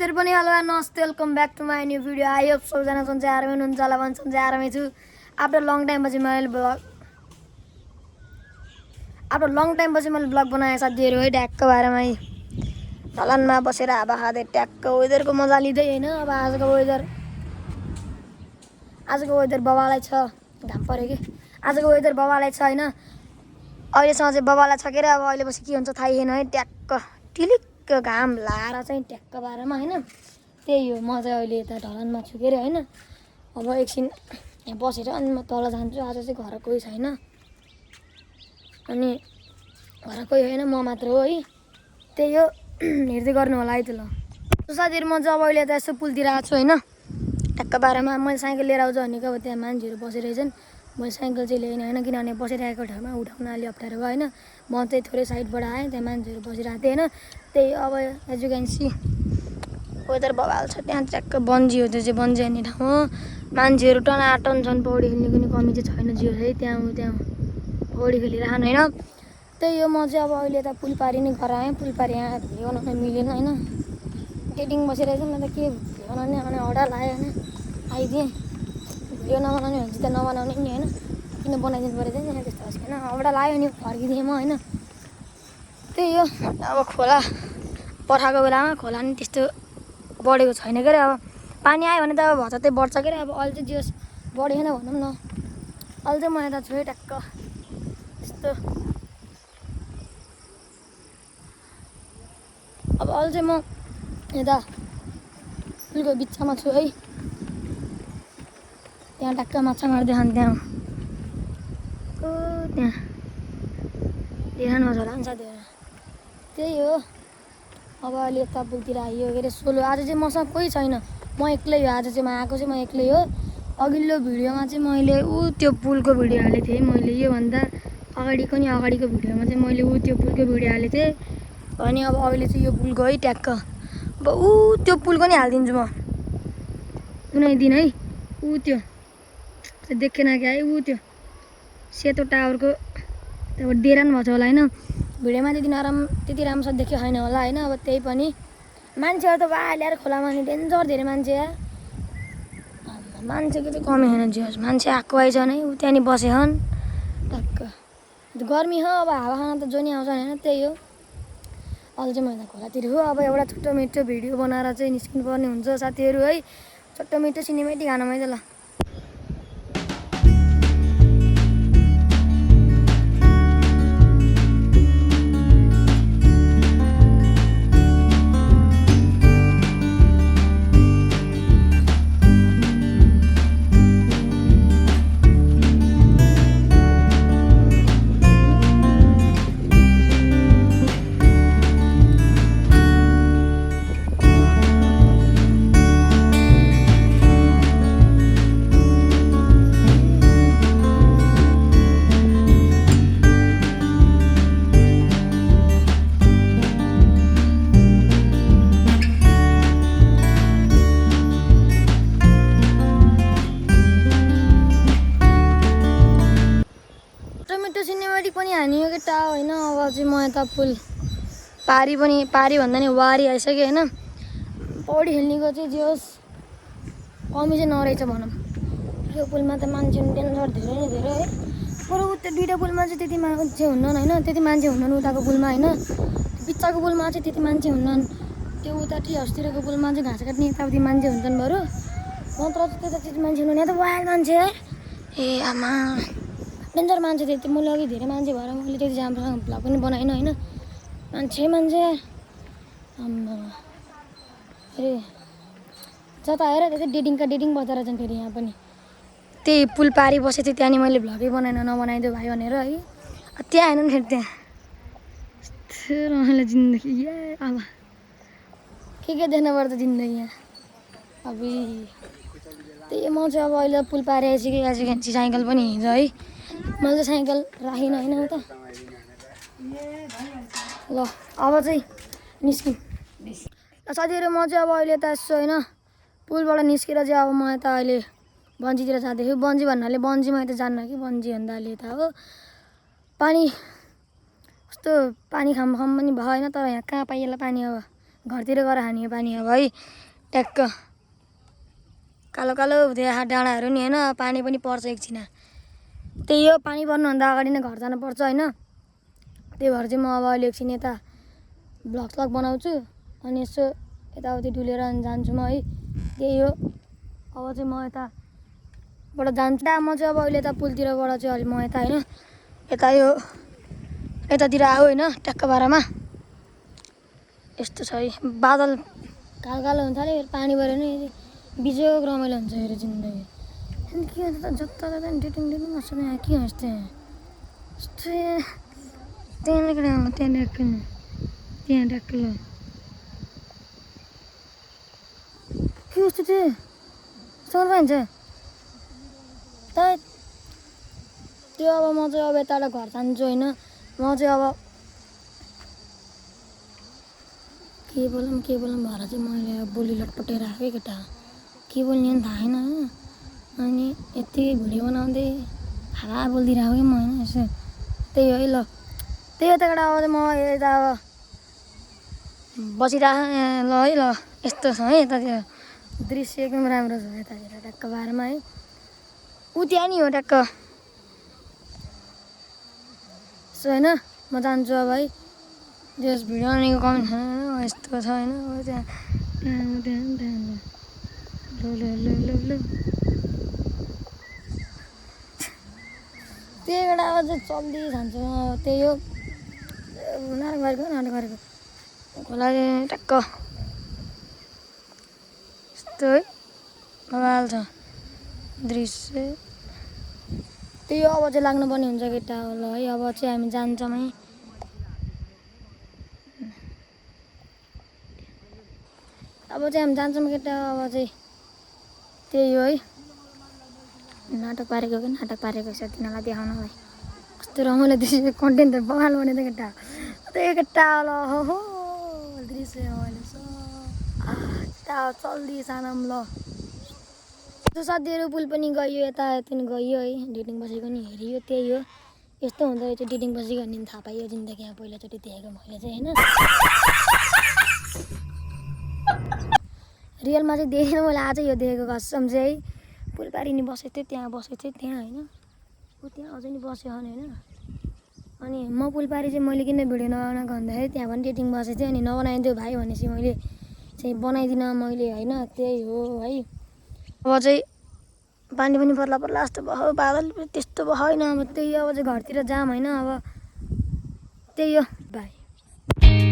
त्यसरी पनि हेलो नमस्ते welcome back to my new video. I hope सबजना सन्चै आरामै हुनुहुन्छ होला भन्छ सन्चै आरामै छु। आफ्टर लङ टाइमपछि मैले ब्लग बनाएँ साथीहरू है। ट्याक्क बारेमै ढलानमा बसेर हावा खाँदै ट्याक्क वेदरको मजा लिँदै होइन। अब आजको वेदर बबालै छ। घाम पऱ्यो कि आजको वेदर बबालै छ होइन। अहिलेसम्म चाहिँ बबाला छ के अरे। अब अहिले पछि के हुन्छ थाहै छैन है। ट्याक्क टिलिक्क घाम लाएर चाहिँ ट्याक्क बारेमा होइन। त्यही हो, म चाहिँ अहिले यता ढलानमा छु के अरे होइन। अब एकछिन यहाँ बसेर अनि म तल जान्छु। आज चाहिँ घर कोही छैन अनि घर कोही होइन, म मात्र हो है। त्यही हो, हेर्दै गर्नु होला है त। ल साथीहरू म चाहिँ अब अहिले यता यसो पुलतिर आएको छु होइन। ट्याक्क बारेमा मैले साइकल लिएर आउँछु भनेको, अब त्यहाँ मान्छेहरू बसिरहेछन्। मैले साइकल चाहिँ ल्याइनँ होइन, किनभने बसिरहेको ठाउँमा उठाउन अलि अप्ठ्यारो भयो होइन। म चाहिँ थोरै साइडबाट आएँ, त्यहाँ मान्छेहरू बसिरहेको थिएँ होइन। त्यही अब as you can see weather बबाल छ। त्यहाँ ट्याक्क बन्जी हो, त्यो चाहिँ बन्जी हान्ने ठाउँ हो। मान्छेहरू टनाटन छन्, पौडी खेल्ने कुनै कमी चाहिँ छैन। जियो है त्यहाँ पौडी खेलिरहनु होइन। त्यही हो, म चाहिँ अब अहिले यता पुलपारी नै घर आएँ। पुलपारी यहाँ भिडियो बनाउन मिलेन होइन। डेटिङ बसिरहेछ नि त के भिडियो बनाउने अनि हडा लाग्यो होइन। आइदिएँ भिडियो नबनाउने भने चाहिँ त नबनाउने नि होइन। किन बनाइदिनु पऱ्यो चाहिँ त्यस्तो होस् होइन। हडा लाग्यो नि फर्किदिएँ म होइन। त्यही हो, अब खोला बर्खाको बेलामा खोला नि त्यस्तो बढेको छैन के अरे। अब पानी आयो भने त अब भचातै बढ्छ के अरे। अब अहिले चाहिँ जे बढेन भनौँ न। अहिले चाहिँ म यता छु है ट्याक्क यस्तो। अब अहिले चाहिँ म यता पुलको बिचमा छु है। त्यहाँ ट्याक्क माछा मार्दै खान्छ त्यहाँ देखाउनु पर्छ होला नि साथीहरू। त्यही हो, अब अहिले यता पुलतिर आइयो के अरे सोलो। आज चाहिँ मसँग कोही छैन, म एक्लै हो। आज चाहिँ म आएको चाहिँ म एक्लै हो। अघिल्लो भिडियोमा चाहिँ मैले त्यो पुलको भिडियो हालेको थिएँ। मैले योभन्दा अगाडिको भिडियोमा चाहिँ मैले त्यो पुलको भिडियो हालेको थिएँ अनि अब अहिले चाहिँ यो पुलको है ट्याक्क। अब त्यो पुलको नि हालिदिन्छु म कुनै दिन है। त्यो देखेन क्या है, त्यो सेतो टावरको त्यहाँबाट डेरा पनि भएको छ होला होइन। भिडियोमा त्यति राम्रोसँग देख्यो छैन होला होइन। अब त्यही पनि मान्छेहरू त वाह ल्याएर खोलामा नि डेन्जर धेरै मान्छे या मान्छेको चाहिँ कमी छैन। जे होस् मान्छे आएको आइछन् है, ऊ त्यहाँ नि बसेछन् टक्क। गर्मी हो, अब हावा खान त जो नि आउँछ होइन। त्यही हो, अहिले चाहिँ म यता खोलातिर हो। अब एउटा छोटो मिठो भिडियो बनाएर चाहिँ निस्किनु पर्ने हुन्छ साथीहरू है। छोटो मिठो सिनेमेटिक खानु मैले ल। सिनेमेटिक पनि हानियो कि टा होइन। अब चाहिँ म यता पुल पारी भन्दा नि वारी आइसक्यो होइन। पौडी खेल्नेको चाहिँ जे होस् कमी चाहिँ नरहेछ भनौँ। यो पुलमा त मान्छे डेन्जर धेरै नै धेरै है। बरु त्यो दुइटा पुलमा चाहिँ त्यति मान्छे हुन्नन् होइन। त्यति मान्छे हुन्नन् उताको पुलमा होइन। बिचको पुलमा चाहिँ त्यति मान्छे हुन्नन्। त्यो उता टी हाउसतिरको पुलमा चाहिँ घाँस काट्ने यताउति मान्छे हुन्छन् बरु। नत्र त्यता त्यति मान्छे हुनुहुन्न। यहाँ त वाइल्ड मान्छे है। ए आमा डेन्जर मान्छे त्यति। मैले अघि धेरै मान्छे भएर मैले त्यति राम्रोसँग भ्लग पनि बनाइनँ होइन। मान्छे आम्मा अरे जता हेर त्यति डेटिङ बजाएर जान्छ फेरि यहाँ पनि। त्यही पुल पारी बसेको थिएँ, त्यहाँ नि मैले भ्लगै नबनाइदियो भाइ भनेर है। त्यहाँ हेर्नु नि फेरि त्यहाँ यस्तो रमाइलो जिन्दगी या अब के देख्न पर्छ जिन्दगी यहाँ अबि। त्यही म चाहिँ अब अहिले पुल पारी आइसकेँ। आज खेल्छु साइकल पनि हिँड्छ है। मैले चाहिँ साइकल राखिनँ होइन उता। ल अब चाहिँ निस्किउँ साथीहरू। म चाहिँ अब अहिले यता यसो होइन पुलबाट निस्केर चाहिँ अब म यता अहिले बन्जीतिर जाँदैछु। बन्जी भन्नाले बन्जी म यता जान्न कि बन्जी भन्दा अहिले यता हो पानी कस्तो पानी खाम पनि भयो होइन। तर यहाँ कहाँ पाइएला पानी अब घरतिर गएर खाने पानी अब है ट्याक्क कालो कालो हुँदै डाँडाहरू नि होइन पानी पनि पर्छ एकछिन त्यही हो पानी पर्नुभन्दा अगाडि नै घर जानुपर्छ होइन त्यही भएर चाहिँ म अब अहिले एकछिन यता ब्लग स्लग बनाउँछु अनि यसो यताउति डुलेर जान्छु म है त्यही हो अब चाहिँ म यताबाट जान्छु म चाहिँ अब अहिले यता पुलतिरबाट चाहिँ अहिले म यता होइन यता यो यतातिर आऊ होइन ट्याक्क बाह्रमा यस्तो छ है बादल कालो कालो हुन्छ अरे पानी पऱ्यो भने बिजोग रमाइलो हुन्छ मेरो जिन्दगी अनि के हुन्छ त जता जता डेटिङ डेटिङ गर्छ यहाँ के हुन्छ त्यहाँ त्यहाँ ट्याक्क ल के जस्तो चाहिँ सर भन्छ त त्यो अब म चाहिँ अब यताबाट घर जान्छु होइन म चाहिँ अब के बोलौँ भएर चाहिँ मैले बोली लटपटेर आएको केटा के बोल्ने पनि थाहा छैन होइन अनि यति भिडियो बनाउँदै हावा बोलिदिरहेको कि म होइन यसो त्यही हो है ल त्यही हो त्यहाँबाट अब म यता अब बसिरहेको ल है ल यस्तो छ है यतातिर दृश्य एकदम राम्रो छ यतातिर ट्याक्क बाह्रमा है ऊ त्यहाँ नि हो ट्याक्क यसो होइन म जान्छु अब है जस भिडियो बनाउनेको कमेन्ट छैन यस्तो छ होइन त्यहाँ त्यहीबाट अब चाहिँ चल्दै जान्छु म त्यही हो नाटक गरेको खोला ट्याक्क यस्तो है बवाल छ दृश्य त्यही हो अब चाहिँ लाग्नुपर्ने हुन्छ केटा ल है अब चाहिँ हामी जान्छौँ है अब चाहिँ हामी जान्छौँ केटा अब चाहिँ त्यही हो है नाटक पारेको छ तिनीहरूलाई देखाउनलाई कस्तो रमाइलो दृश्य कन्टेन्ट त बवाल बने त केटा त्यही केटा ल हो दृश्य रमाइलो छ चल्दी सानम ल त्यो साथीहरू पुल पनि गयो यता गयो है डेटिङ बसेको नि हेरियो त्यही हो यस्तो हुँदो रहेछ डेटिङ बसेको नि थाहा पाइयो जिन्दगीमा पहिलोचोटि देखेको मैले चाहिँ होइन रियलमा चाहिँ देखेन मैले आज यो देखेको कसम चाहिँ है फुलबारी नि बसेको थिएँ त्यहाँ होइन ऊ त्यहाँ अझै नि बस्यो होइन अनि म फुलबारी चाहिँ मैले किन भिडियो नबनाएको भन्दाखेरि त्यहाँ पनि डेटिङ बसेको थिएँ अनि नबनाइदियो भाइ भनेपछि मैले चाहिँ बनाइदिनँ मैले होइन त्यही हो है अब चाहिँ पानी पनि पर्ला जस्तो भयो बादल त्यस्तो भयो होइन अब त्यही अब चाहिँ घरतिर जाम होइन अब त्यही हो भाइ